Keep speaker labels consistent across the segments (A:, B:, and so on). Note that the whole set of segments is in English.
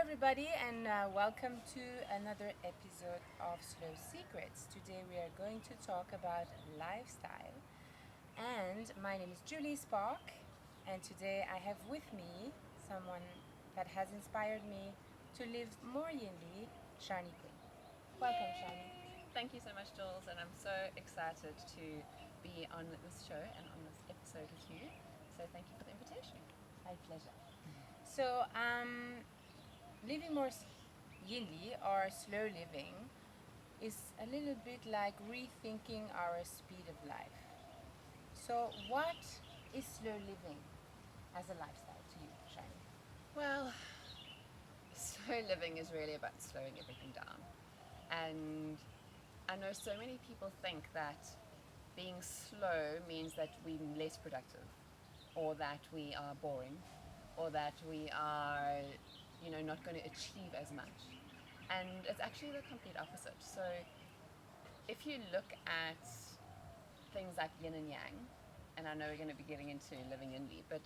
A: everybody, and welcome to another episode of Slow Secrets. Today, we are going to talk about lifestyle. And my name is Julie Spark, and today I have with me someone that has inspired me to live more Yinly, Sharni Quinn. Welcome, Sharni.
B: Thank you so much, Jules, and I'm so excited to be on this show and on this episode with you. So thank you for the invitation.
A: My pleasure. So, living more Yinli or slow living is a little bit like rethinking our speed of life. So, what is slow living as a lifestyle to you, Shiny?
B: Well, slow living is really about slowing everything down. And I know so many people think that being slow means that we're less productive, or that we are boring, or that we are, not going to achieve as much. And it's actually the complete opposite. So if you look at things like yin and yang, and I know we're going to be getting into living Yinly, but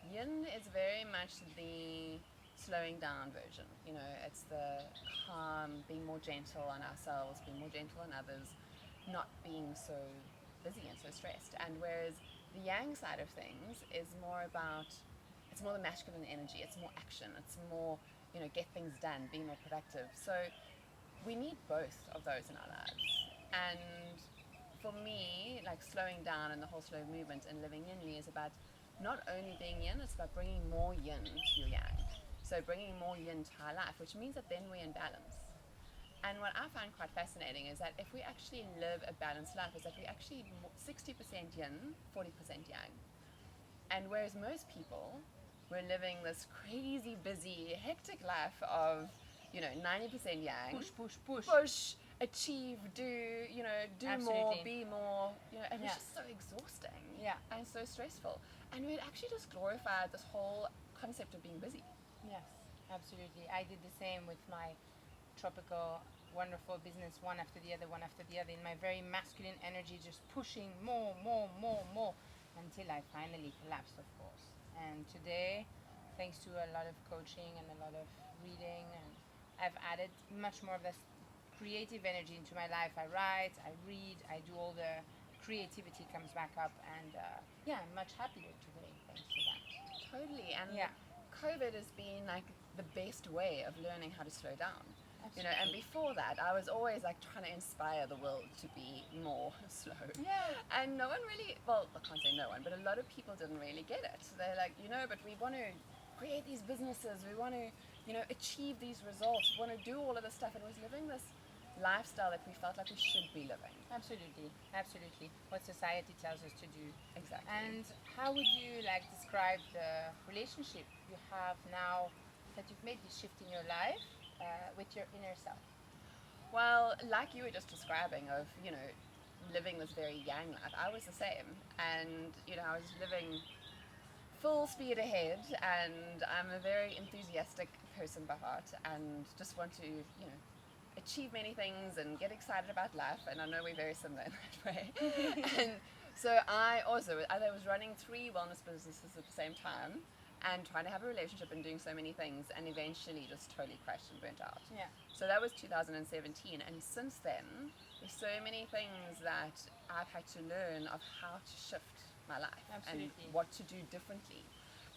B: yin is very much the slowing down version. It's the calm, being more gentle on ourselves, being more gentle on others, not being so busy and so stressed. And whereas the yang side of things is more about, it's more the masculine energy, it's more action, it's more, get things done, be more productive. So we need both of those in our lives. And for me, like slowing down and the whole slow movement and living Yinly is about not only being yin, it's about bringing more yin to your yang. So bringing more yin to our life, which means that then we're in balance. And what I find quite fascinating is that if we actually live a balanced life, is that we actually 60% yin, 40% yang. And whereas most people, we're living this crazy, busy, hectic life of, 90% yang. Push, achieve, do, do more, be more, and it's just so exhausting and so stressful. And we'd actually just glorified this whole concept of being busy.
A: Yes, absolutely. I did the same with my tropical, wonderful business, one after the other, in my very masculine energy, just pushing more, until I finally collapsed, of course. And today, thanks to a lot of coaching and a lot of reading, and I've added much more of this creative energy into my life. I write, I read, I do all the creativity comes back up, and I'm much happier today thanks to that.
B: Totally. And COVID has been like the best way of learning how to slow down.
A: Absolutely.
B: And before that, I was always like trying to inspire the world to be more slow.
A: Yeah.
B: And no one really, well, I can't say no one, but a lot of people didn't really get it. They're like, but we want to create these businesses, we want to, achieve these results, we want to do all of this stuff. And it was living this lifestyle that we felt like we should be living.
A: Absolutely. What society tells us to do.
B: Exactly.
A: And how would you describe the relationship you have now that you've made this shift in your life with your inner self?
B: Well, like you were just describing of, living this very yang life, I was the same. And, I was living full speed ahead, and I'm a very enthusiastic person by heart and just want to, achieve many things and get excited about life. And I know we're very similar in that way. And so I was running 3 wellness businesses at the same time, and trying to have a relationship and doing so many things, and eventually just totally crashed and burnt out.
A: Yeah.
B: So that was 2017, and since then, there's so many things that I've had to learn of how to shift my life.
A: Absolutely.
B: And what to do differently.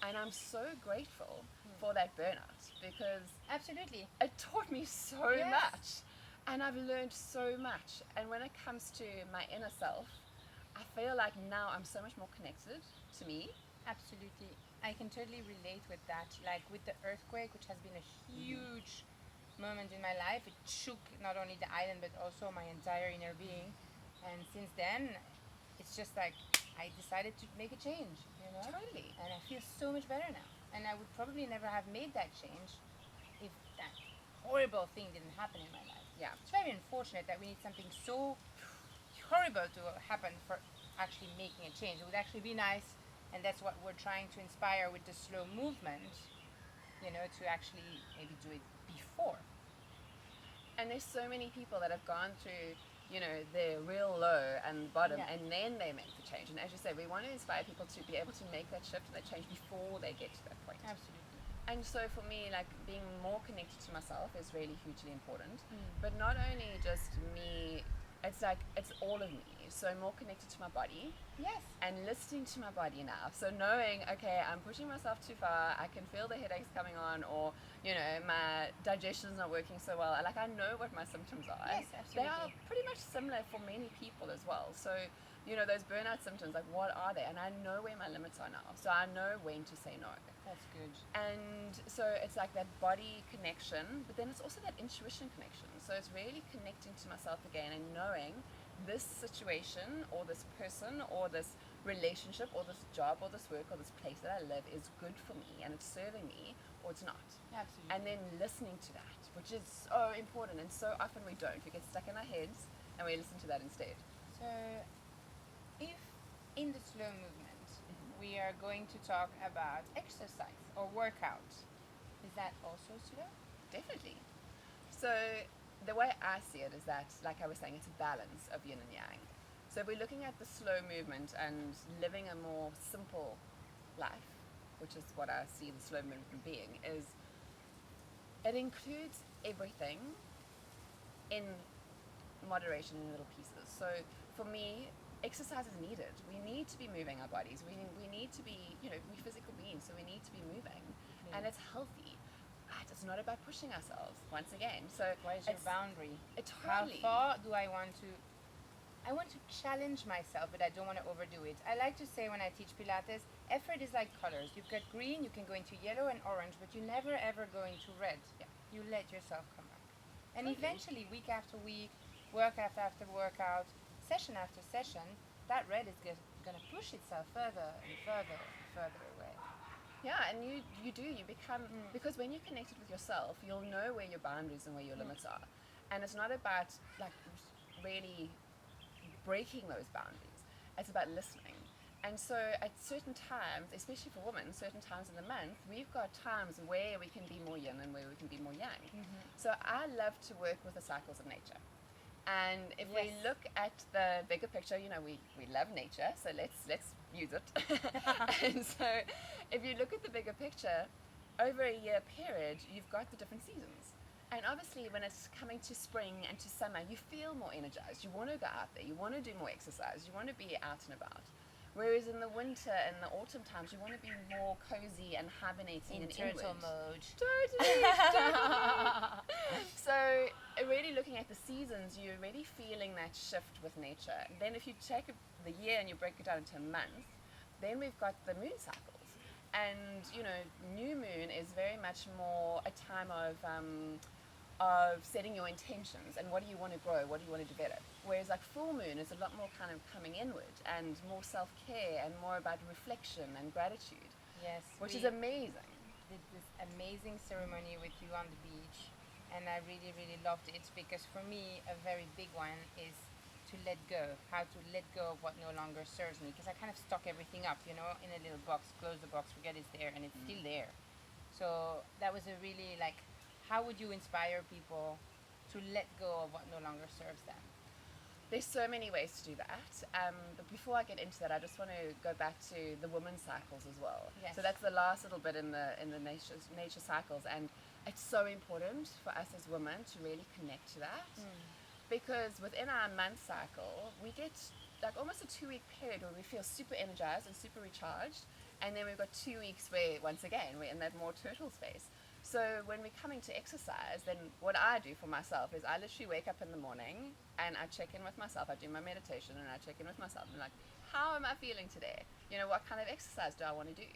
B: And I'm so grateful for that burnout, because
A: Absolutely.
B: it taught me so much, and I've learned so much. And when it comes to my inner self, I feel like now I'm so much more connected to me.
A: Absolutely. I can totally relate with that. Like with the earthquake, which has been a huge moment in my life, it shook not only the island but also my entire inner being. And since then, it's just like I decided to make a change,
B: Totally.
A: And I feel so much better now. And I would probably never have made that change if that horrible thing didn't happen in my life.
B: Yeah.
A: It's very unfortunate that we need something so horrible to happen for actually making a change. It would actually be nice, and that's what we're trying to inspire with the slow movement, to actually maybe do it before.
B: And there's so many people that have gone through, their real low and bottom, and then they make the change. And as you say, we want to inspire people to be able to make that shift and that change before they get to that point.
A: Absolutely.
B: And so for me, like being more connected to myself is really hugely important. But not only just me, it's like it's all of me. So more connected to my body.
A: Yes.
B: And listening to my body now. So knowing, okay, I'm pushing myself too far. I can feel the headaches coming on, or my digestion's not working so well. Like I know what my symptoms are.
A: Yes, absolutely.
B: They are pretty much similar for many people as well. So those burnout symptoms, like what are they? And I know where my limits are now. So I know when to say no.
A: That's good.
B: And so it's like that body connection, but then it's also that intuition connection. So it's really connecting to myself again and knowing this situation or this person or this relationship or this job or this work or this place that I live is good for me and it's serving me or it's not.
A: Absolutely.
B: And then listening to that, which is so important, and so often we don't. We get stuck in our heads and we listen to that instead.
A: So if in the slow movement we are going to talk about exercise or workout, is that also slow?
B: Definitely. So the way I see it is that, like I was saying, it's a balance of yin and yang. So if we're looking at the slow movement and living a more simple life, which is what I see the slow movement being, is it includes everything in moderation in little pieces. So for me, exercise is needed. We need to be moving our bodies. We need to be, we're physical beings, so we need to be moving. And it's healthy. But it's not about pushing ourselves, once again. So
A: what is your boundary?
B: Totally.
A: How far do I want to challenge myself, but I don't want to overdo it. I like to say when I teach Pilates, effort is like colors. You've got green, you can go into yellow and orange, but you never ever go into red.
B: Yeah.
A: You let yourself come back. And
B: Totally.
A: eventually, week after week, workout after workout, session after session, that red is going to push itself further and further and further away.
B: Yeah, and you become, because when you're connected with yourself, you'll know where your boundaries and where your limits are. And it's not about like really breaking those boundaries. It's about listening. And so at certain times, especially for women, certain times in the month, we've got times where we can be more yin and where we can be more yang. So I love to work with the cycles of nature. And if we look at the bigger picture, we love nature, so let's use it. And so if you look at the bigger picture, over a year period, you've got the different seasons. And obviously when it's coming to spring and to summer, you feel more energized. You want to go out there, you want to do more exercise, you want to be out and about. Whereas in the winter and the autumn times, you want to be more cozy and hibernating
A: In
B: and
A: turtle
B: inward.
A: mode.
B: Totally. So really looking at the seasons, you're really feeling that shift with nature. Then if you take the year and you break it down into a month, then we've got the moon cycles. And, new moon is very much more a time of setting your intentions and what do you want to grow, what do you want to develop. Whereas like full moon is a lot more kind of coming inward and more self-care and more about reflection and gratitude.
A: Yes.
B: Which is amazing.
A: Did this amazing ceremony with you on the beach, and I really, really loved it because for me, a very big one is to let go, how to let go of what no longer serves me, because I kind of stock everything up, in a little box, close the box, forget it's there, and it's still there. So that was a really how would you inspire people to let go of what no longer serves them?
B: There's so many ways to do that. But before I get into that, I just want to go back to the women's cycles as well.
A: Yes.
B: So that's the last little bit in the nature cycles, and it's so important for us as women to really connect to that. Because within our month cycle, we get like almost a 2-week period where we feel super energized and super recharged, and then we've got 2 weeks where, once again, we're in that more turtle space. So when we're coming to exercise, then what I do for myself is I literally wake up in the morning and I check in with myself. I do my meditation and I check in with myself. I'm like, how am I feeling today? What kind of exercise do I want to do?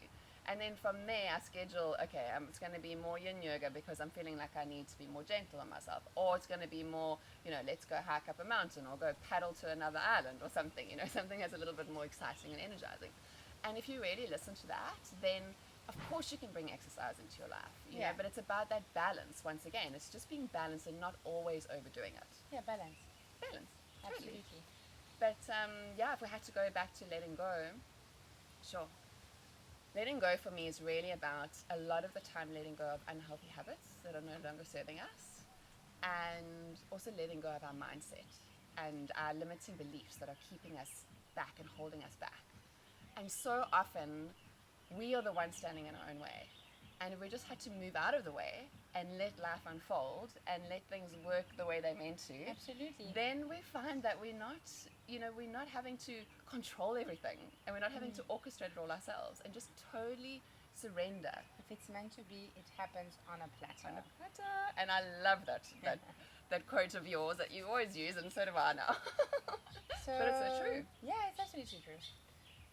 B: And then from there, I schedule, okay, it's going to be more yin yoga because I'm feeling like I need to be more gentle on myself. Or it's going to be more, let's go hike up a mountain or go paddle to another island or something, something that's a little bit more exciting and energizing. And if you really listen to that, then of course you can bring exercise into your life, you know, but it's about that balance. Once again, it's just being balanced and not always overdoing it.
A: Yeah, balance.
B: Balance, totally.
A: Absolutely.
B: But if we had to go back to letting go, sure. Letting go for me is really about a lot of the time letting go of unhealthy habits that are no longer serving us, and also letting go of our mindset and our limiting beliefs that are keeping us back and holding us back. And so often we are the ones standing in our own way. And if we just had to move out of the way and let life unfold and let things work the way they're meant to,
A: Absolutely.
B: then we find that we're not, we're not having to control everything, and we're not having to orchestrate it all ourselves, and just totally surrender.
A: If it's meant to be, it happens on a platter.
B: On a platter. And I love that quote of yours that you always use, and so do I now. But it's so true.
A: Yeah, it's absolutely true.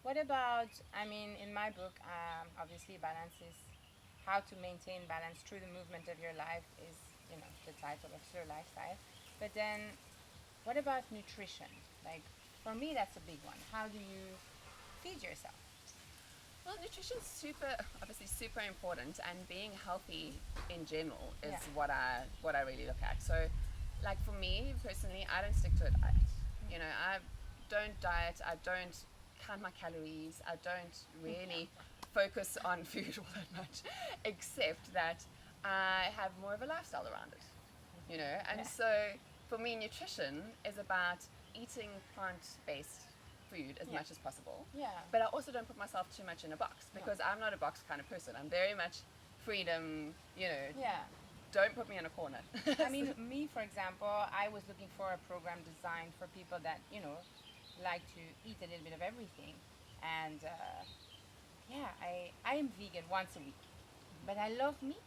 A: What about, in my book, obviously balance is how to maintain balance through the movement of your life is, the title of Slow Lifestyle. But then, what about nutrition? Like, for me, that's a big one. How do you feed yourself?
B: Well, nutrition's obviously super important, and being healthy in general is what I really look at. So, like for me personally, I don't stick to a diet. I don't diet. I don't count my calories. I don't really focus on food all that much, except that I have more of a lifestyle around it. And so for me, nutrition is about eating plant-based food as much as possible.
A: Yeah.
B: But I also don't put myself too much in a box, because I'm not a box kind of person. I'm very much freedom, don't put me in a corner.
A: Me, for example, I was looking for a program designed for people that, like to eat a little bit of everything. And I am vegan once a week, but I love meat,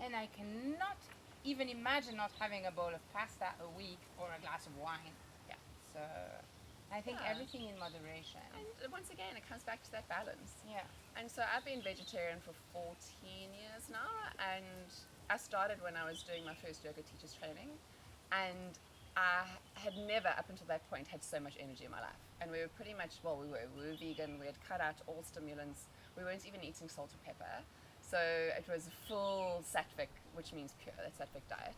A: and I cannot even imagine not having a bowl of pasta a week or a glass of wine.
B: Yeah.
A: So I think everything in moderation.
B: And once again, it comes back to that balance.
A: Yeah.
B: And so I've been vegetarian for 14 years now, and I started when I was doing my first yoga teacher's training, and I had never, up until that point, had so much energy in my life. And we were pretty much, we were vegan. We had cut out all stimulants. We weren't even eating salt or pepper. So it was full sattvic, which means pure, that's sattvic diet,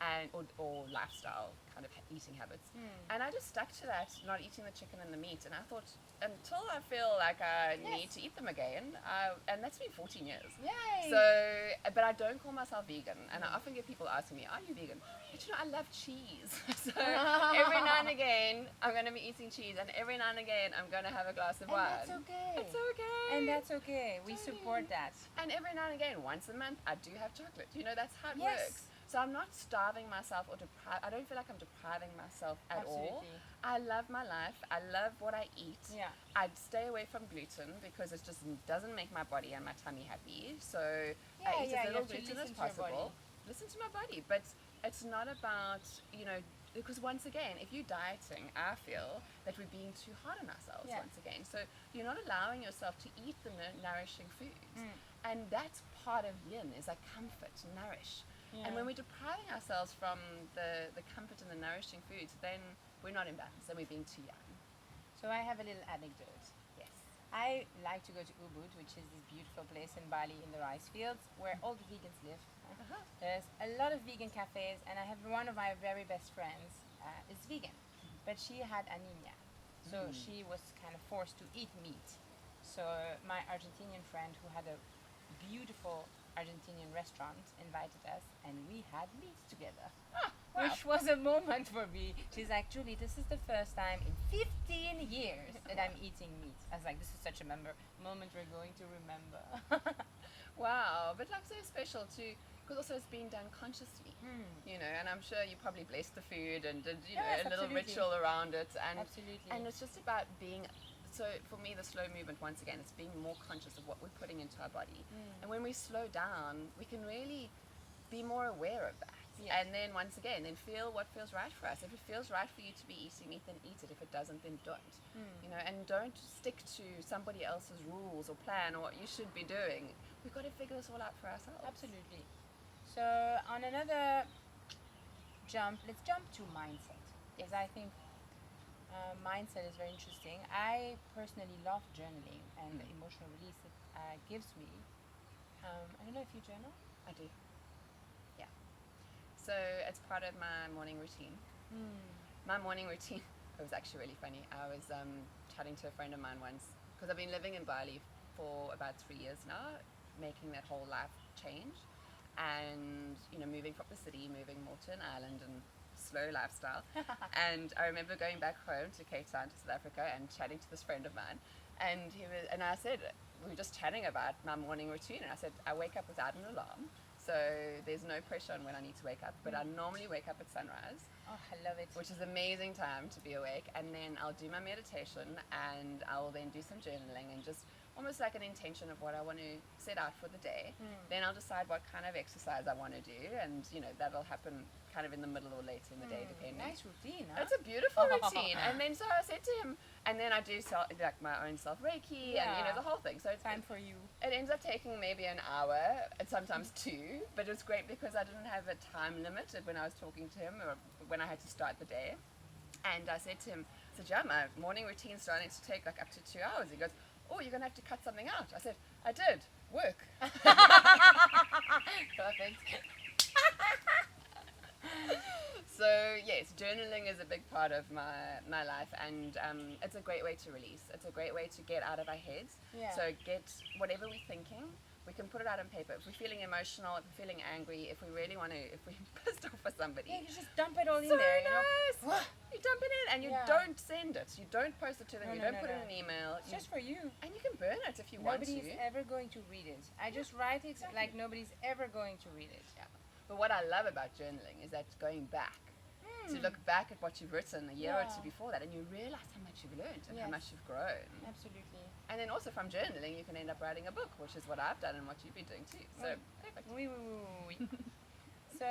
B: and or lifestyle kind of eating habits. And I just stuck to that, not eating the chicken and the meat. And I thought, until I feel like I need to eat them again, and that's been 14 years.
A: Yay!
B: So, but I don't call myself vegan. And I often get people asking me, are you vegan? But I love cheese. So every now and again, I'm going to be eating cheese. And every now and again, I'm going to have a glass of wine.
A: That's okay.
B: It's okay.
A: And that's okay. We support that.
B: And every now and again, once a month, I do have chocolate. That's how it works. So I'm not starving myself or I don't feel like I'm depriving myself at all. I love my life. I love what I eat.
A: Yeah.
B: I'd stay away from gluten because it just doesn't make my body and my tummy happy. So I eat as little gluten as possible. Listen to my body. But it's not about, because once again, if you're dieting, I feel that we're being too hard on ourselves once again. So you're not allowing yourself to eat the nourishing foods. And that's part of yin, is like comfort, nourish. And when we're depriving ourselves from the comfort and the nourishing foods, then we're not in balance and we're being too young.
A: So I have a little anecdote.
B: Yes.
A: I like to go to Ubud, which is this beautiful place in Bali in the rice fields where all the vegans live. There's a lot of vegan cafes, and I have one of my very best friends is vegan, but she had anemia. So she was kind of forced to eat meat. So my Argentinian friend, who had a beautiful Argentinian restaurant, invited us, and we had meat together. Which was a moment for me. She's like, Julie, this is the first time in 15 years that I'm eating meat. I was like, this is such a moment we're going to remember.
B: Wow, but like so special too, because also it's being done consciously, and I'm sure you probably blessed the food and did, a little ritual around it. And
A: Absolutely.
B: And it's just about being, so for me, the slow movement, once again, it's being more conscious of what we're putting into our body. And when we slow down, we can really be more aware of that. And then once again, then feel what feels right for us. If it feels right for you to be eating meat, then eat it. If it doesn't, then don't. And don't stick to somebody else's rules or plan or what you should be doing. We've got to figure this all out for ourselves.
A: Absolutely. So on another jump, let's jump to mindset, because I think mindset is very interesting. I personally love journaling and the emotional release it gives me. I don't know if you journal.
B: I do. Yeah. So it's part of my morning routine. My morning routine, it was actually really funny. I was chatting to a friend of mine once, because I've been living in Bali for about 3 years now, making that whole life change, and moving from the city, moving more to an island and slow lifestyle. And I remember going back home to Cape Town, to South Africa, and chatting to this friend of mine, and I said, we were just chatting about my morning routine, and I said I wake up without an alarm, so there's no pressure on when I need to wake up. But I normally wake up at sunrise,
A: Oh, I love it.
B: which is an amazing time to be awake, and then I'll do my meditation, and I'll then do some journaling and just almost like an intention of what I want to set out for the day. Then I'll decide what kind of exercise I want to do, and that'll happen kind of in the middle or later in the day, depending.
A: Nice routine, huh?
B: It's a beautiful routine. And then so I said to him, and then I do like my own self Reiki, and the whole thing. So it's
A: time for you.
B: It ends up taking maybe an hour, and sometimes two, but it's great because I didn't have a time limit when I was talking to him or when I had to start the day. And I said to him, yeah, my morning routine's starting to take like up to 2 hours. He goes, oh, you're going to have to cut something out. I said, I did. Work.
A: Perfect.
B: So, yes, journaling is a big part of my life, and it's a great way to release. It's a great way to get out of our heads.
A: Yeah.
B: So get whatever we're thinking, we can put it out on paper. If we're feeling emotional, if we're feeling angry, if we really want to, if we're pissed off with somebody.
A: Yeah, you just dump it all in
B: So
A: there,
B: nice. You dump it in, and you don't send it. You don't post it to them.
A: No,
B: you
A: no,
B: don't
A: no,
B: put it
A: no.
B: in an email.
A: It's just for you.
B: And you can burn it if you want to.
A: Nobody's ever going to read it. I just write it like nobody's ever going to read it.
B: Yeah. But what I love about journaling is that going back, to look back at what you've written a year or two before that, and you realize how much you've learned and how much you've grown.
A: Absolutely.
B: And then also from journaling, you can end up writing a book, which is what I've done and what you've been doing too. So, perfect.
A: Oui. So,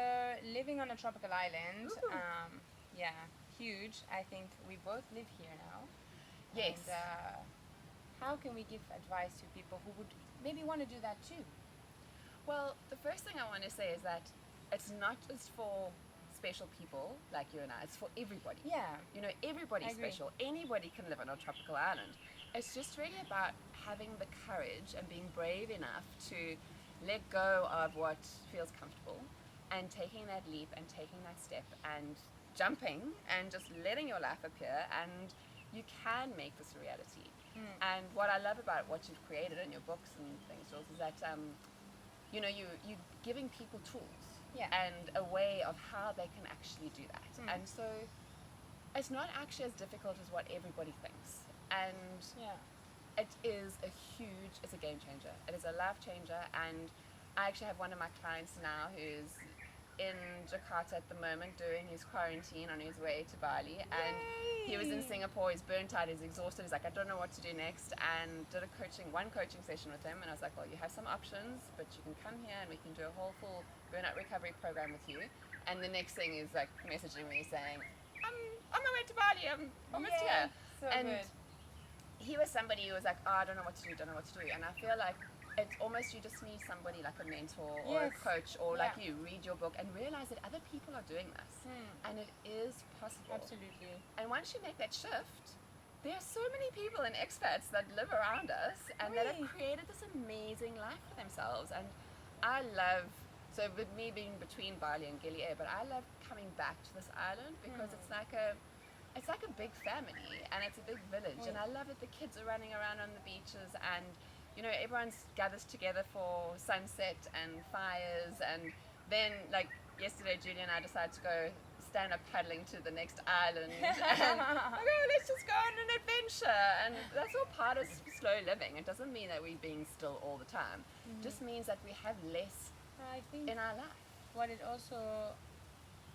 A: living on a tropical island, huge. I think we both live here now.
B: Yes.
A: And, how can we give advice to people who would maybe want to do that too?
B: Well, the first thing I want to say is that it's not just for special people like you and I, it's for everybody.
A: Yeah.
B: Everybody's special. Anybody can live on a tropical island. It's just really about having the courage and being brave enough to let go of what feels comfortable and taking that leap and taking that step and jumping and just letting your life appear, and you can make this a reality. And what I love about what you've created in your books and things, Jules, is that you're giving people tools and a way of how they can actually do that. And so it's not actually as difficult as what everybody thinks. And it is it's a game changer. It is a life changer. And I actually have one of my clients now who's in Jakarta at the moment doing his quarantine on his way to Bali. And he was in Singapore, he's burnt out, he's exhausted, he's like, I don't know what to do next, and did one coaching session with him, and I was like, well, you have some options, but you can come here and we can do a whole full burnout recovery program with you. And the next thing is like messaging me saying, I'm on my way to Bali, I'm almost here.
A: So
B: and
A: good.
B: he was somebody who was like, oh, I don't know what to do, and I feel like it's almost you just need somebody like a mentor or a coach or like you read your book and realize that other people are doing this and it is possible.
A: Absolutely.
B: And once you make that shift, there are so many people and expats that live around us and that have created this amazing life for themselves. And I love, so with me being between Bali and Gili, but I love coming back to this island because it's like a big family and it's a big village, and I love it. The kids are running around on the beaches, and everyone gathers together for sunset and fires, and then like yesterday Julie and I decided to go stand up paddling to the next island and let's just go on an adventure. And that's all part of slow living. It doesn't mean that we're being still all the time. It just means that we have less
A: I think
B: in our life.
A: what it also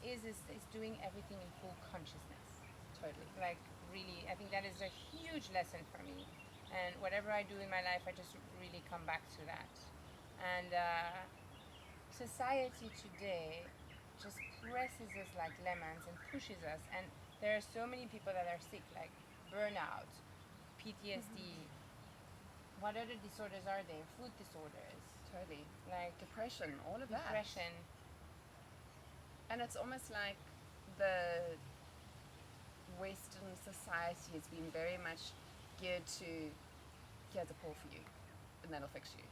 A: is doing everything in full consciousness.
B: Totally.
A: Like really, I think that is a huge lesson for me. And whatever I do in my life, I just really come back to that. And society today just presses us like lemons and pushes us. And there are so many people that are sick, like burnout, PTSD. What other disorders are there? Food disorders.
B: Totally.
A: Like
B: Depression, all of that.
A: depression.
B: And it's almost like the Western society has been very much geared to, here's a pill for you, and that'll fix you.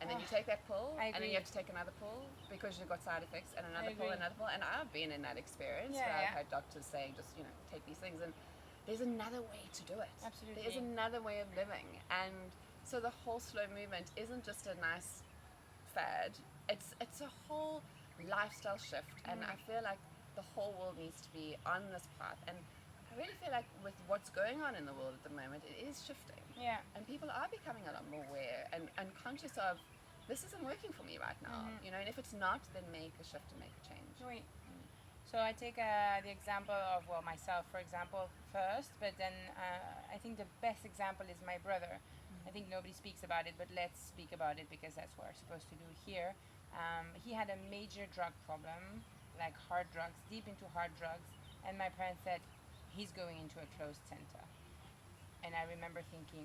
B: And then you take that pill, and then you have to take another pill because you've got side effects, and another pill, another pill. And I've been in that experience where I've had doctors saying, just, take these things. And there's another way to do it.
A: Absolutely.
B: There's another way of living. And so the whole slow movement isn't just a nice fad. It's a whole lifestyle shift. And I feel like the whole world needs to be on this path. And I really feel like with what's going on in the world at the moment, it is shifting.
A: Yeah.
B: And people are becoming a lot more aware and conscious of, this isn't working for me right now.
A: Mm-hmm.
B: You know, and if it's not, then make a shift and make a change.
A: Oui. So I take the example of, well, myself, for example, first, but then I think the best example is my brother. I think nobody speaks about it, but let's speak about it because that's what we're supposed to do here. He had a major drug problem, like hard drugs, deep into hard drugs, and my parents said, he's going into a closed center. And I remember thinking,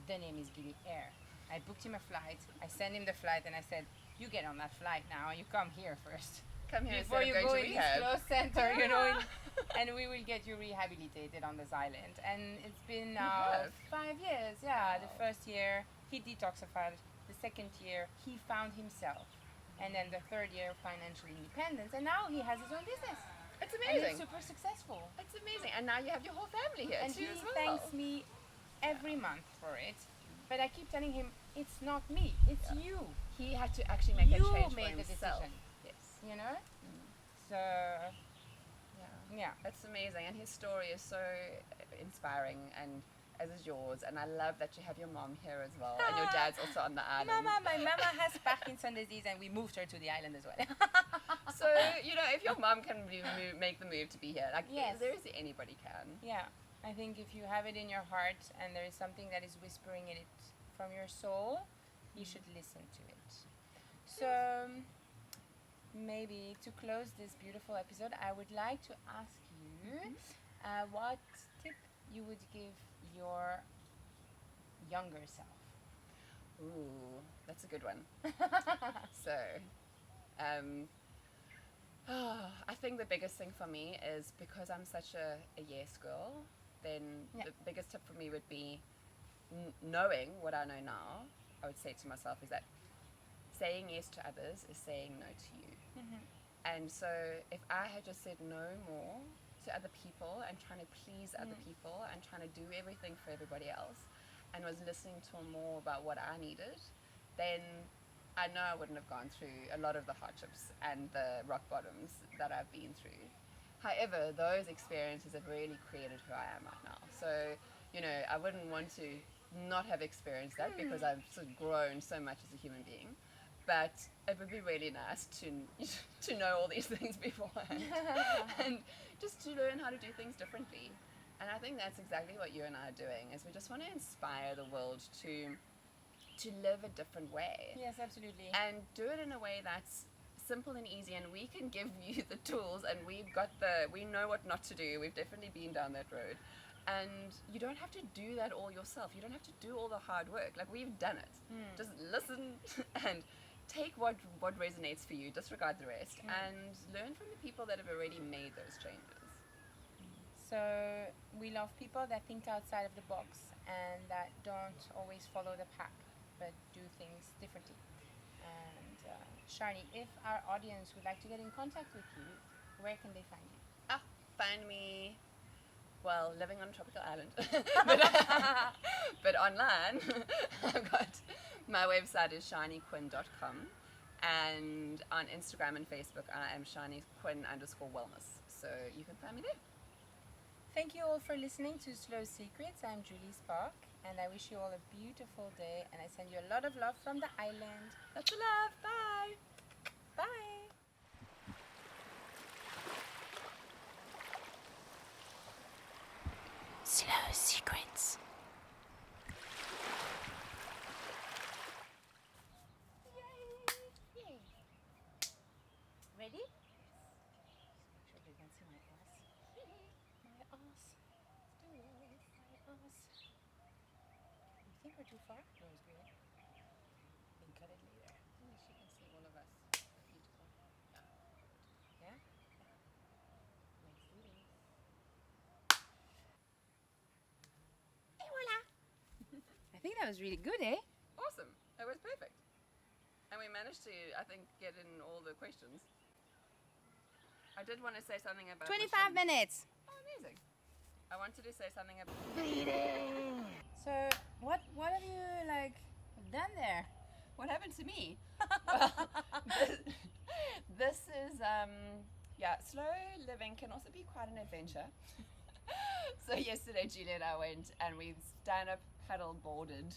A: the name is Gilly Air. I booked him a flight, I sent him the flight, and I said, you get on that flight now, you come here first.
B: Come here
A: Before you
B: instead of
A: go
B: going
A: in
B: to
A: this
B: rehab.
A: closed center, you know, and we will get you rehabilitated on this island. And it's been now 5 years. Yeah, the first year he detoxified. The second year he found himself, and then the third year financial independence. And now he has his own business.
B: It's amazing.
A: And it's super successful.
B: It's amazing. And now you have your whole family here
A: And
B: too
A: he
B: as well.
A: thanks me every month for it. But I keep telling him, it's not me, it's you.
B: He had to actually make a
A: You
B: change
A: made
B: for
A: the
B: himself.
A: decision.
B: Yes.
A: You know? So, yeah.
B: That's amazing. And his story is so inspiring, and as is yours. And I love that you have your mom here as well. And your dad's also on the island.
A: My mama has Parkinson's disease, and we moved her to the island as well.
B: So, you know, if your mom can make the move to be here, like,
A: Yes.
B: seriously, anybody can.
A: Yeah, I think if you have it in your heart and there is something that is whispering in it from your soul, you should listen to it. So, maybe to close this beautiful episode, I would like to ask you what tip you would give your younger self.
B: Ooh, that's a good one. So, I think the biggest thing for me is, because I'm such a yes girl, then the biggest tip for me would be knowing what I know now. I would say to myself is that saying yes to others is saying no to you. And so if I had just said no more to other people and trying to please other people and trying to do everything for everybody else, and was listening to more about what I needed, then I know I wouldn't have gone through a lot of the hardships and the rock bottoms that I've been through. However, those experiences have really created who I am right now. So, you know, I wouldn't want to not have experienced that, because I've sort of grown so much as a human being. But it would be really nice to know all these things beforehand and just to learn how to do things differently. And I think that's exactly what you and I are doing, is we just want to inspire the world to live a different way.
A: Yes, absolutely.
B: And do it in a way that's simple and easy, and we can give you the tools, and we know what not to do. We've definitely been down that road. And you don't have to do that all yourself. You don't have to do all the hard work. Like, we've done it. Just listen and take what resonates for you, disregard the rest, and learn from the people that have already made those changes.
A: So we love people that think outside of the box and that don't always follow the pack, but do things differently. And Sharni, if our audience would like to get in contact with you, where can they find you?
B: Find me, well, living on a tropical island, but online. I've got, my website is sharniquinn.com, and on Instagram and Facebook I am sharniquinn_wellness, so you can find me there.
A: Thank you all for listening to Slow Secrets. I'm Julie Spark, and I wish you all a beautiful day, and I send you a lot of love from the island.
B: Lots of love. Bye.
A: Bye. Slow Secrets. Yay! Ready? Make sure they can see my ass. My ass. Do it. My ass. You think we're too far? No, it's good. We can cut it later.
B: She can see all of us. Beautiful.
A: Yeah? Let's do this. Et voila! I think that was really good, eh?
B: Awesome. It was perfect. And we managed to, I think, get in all the questions. I did want to say something about
A: 25 minutes!
B: Oh, amazing. I wanted to say something about
A: So, what have you, done there?
B: what happened to me. Well, this is, slow living can also be quite an adventure. So yesterday, Julia and I went and we stand-up paddle boarded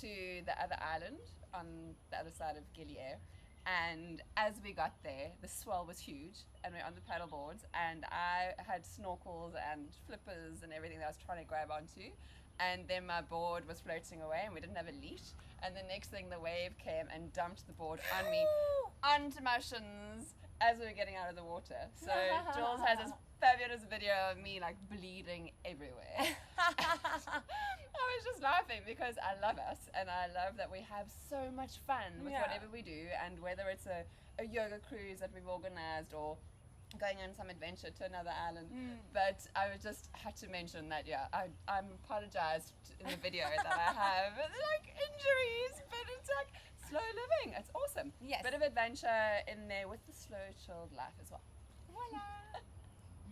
B: to the other island on the other side of Yinly. And as we got there, the swell was huge, and we're on the paddle boards, and I had snorkels and flippers and everything that I was trying to grab onto. And then my board was floating away, and we didn't have a leash. And the next thing, the wave came and dumped the board on me, onto my shins, as we were getting out of the water. So Jules has this fabulous video of me like bleeding everywhere. I was just laughing because I love us, and I love that we have so much fun with whatever we do, and whether it's a yoga cruise that we've organized or going on some adventure to another island. But I would just had to mention that I'm apologized in the video that I have like injuries, but it's like slow living. It's awesome.
C: Yes.
B: Bit of adventure in there with the slow chilled life as well.
C: Voila.